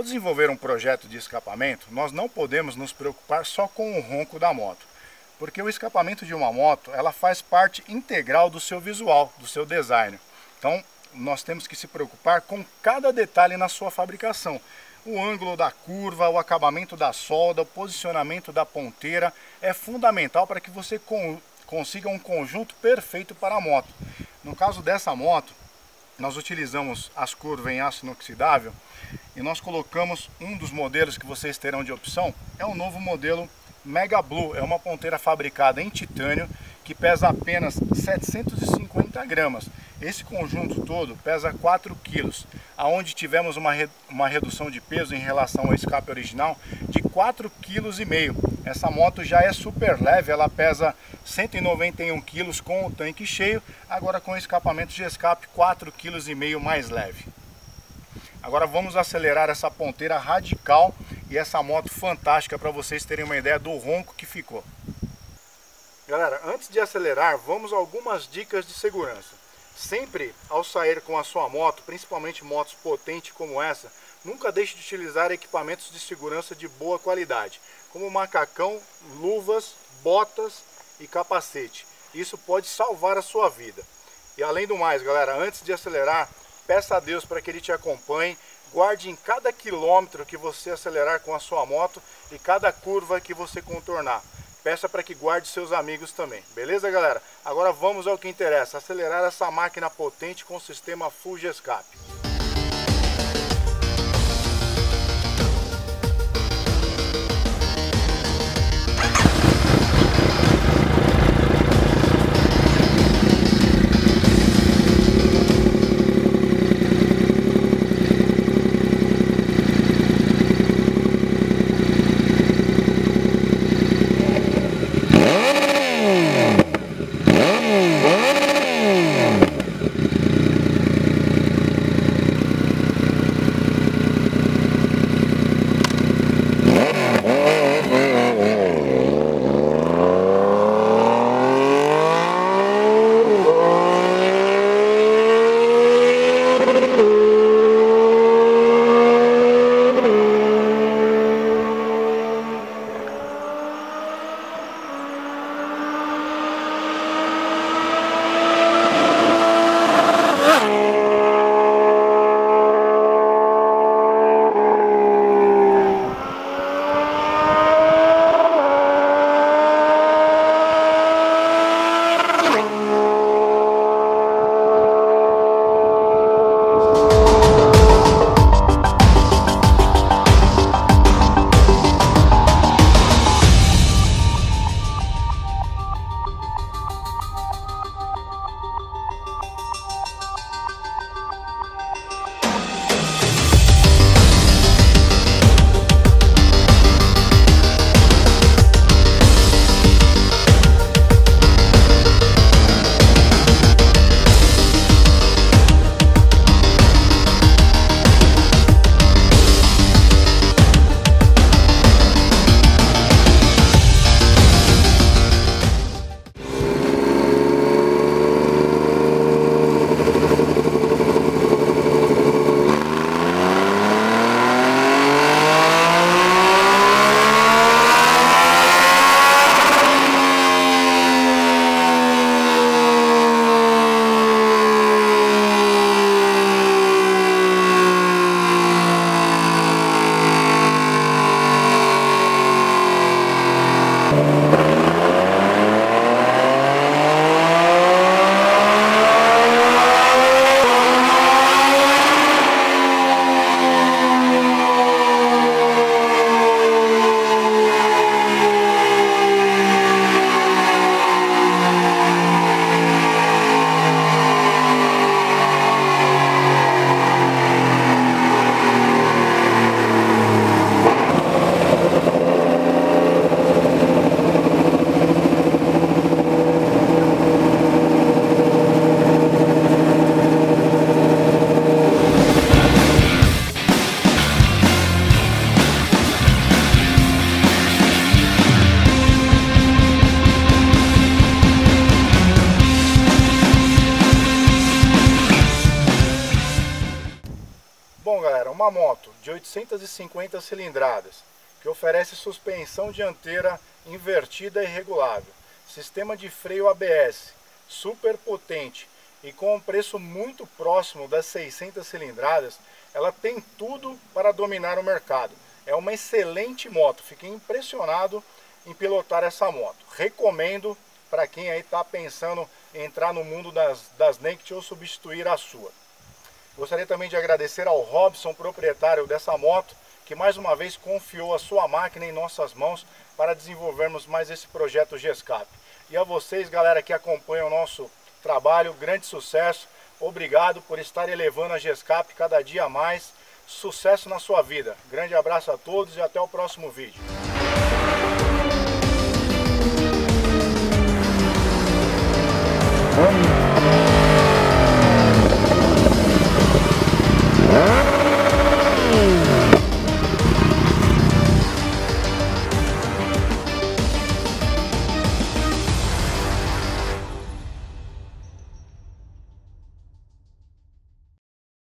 Ao desenvolver um projeto de escapamento, nós não podemos nos preocupar só com o ronco da moto, porque o escapamento de uma moto, ela faz parte integral do seu visual, do seu design. Então, nós temos que se preocupar com cada detalhe na sua fabricação. O ângulo da curva, o acabamento da solda, o posicionamento da ponteira é fundamental para que você consiga um conjunto perfeito para a moto. No caso dessa moto, nós utilizamos as curvas em aço inoxidável e nós colocamos um dos modelos que vocês terão de opção, é o novo modelo Mega Blue. É uma ponteira fabricada em titânio que pesa apenas 750 gramas. Esse conjunto todo pesa 4 kg, aonde tivemos uma redução de peso em relação ao escape original de 4,5 kg. Essa moto já é super leve, ela pesa 191 kg com o tanque cheio, agora com escapamento de escape 4,5 kg mais leve. Agora vamos acelerar essa ponteira radical e essa moto fantástica para vocês terem uma ideia do ronco que ficou. Galera, antes de acelerar, vamos a algumas dicas de segurança. Sempre ao sair com a sua moto, principalmente motos potentes como essa, nunca deixe de utilizar equipamentos de segurança de boa qualidade, como macacão, luvas, botas e capacete. Isso pode salvar a sua vida. E além do mais, galera, antes de acelerar, peça a Deus para que Ele te acompanhe, guarde em cada quilômetro que você acelerar com a sua moto e cada curva que você contornar. Peça para que guarde seus amigos também, beleza, galera? Agora vamos ao que interessa, acelerar essa máquina potente com o sistema Full G-Escape. Bom, galera, uma moto de 850 cilindradas, que oferece suspensão dianteira invertida e regulável, sistema de freio ABS, super potente e com um preço muito próximo das 600 cilindradas, ela tem tudo para dominar o mercado. É uma excelente moto, fiquei impressionado em pilotar essa moto. Recomendo para quem aí está pensando em entrar no mundo das naked ou substituir a sua. Gostaria também de agradecer ao Robson, proprietário dessa moto, que mais uma vez confiou a sua máquina em nossas mãos para desenvolvermos mais esse projeto Gescap. E a vocês, galera, que acompanham o nosso trabalho, grande sucesso. Obrigado por estar elevando a Gescap cada dia mais. Sucesso na sua vida. Grande abraço a todos e até o próximo vídeo.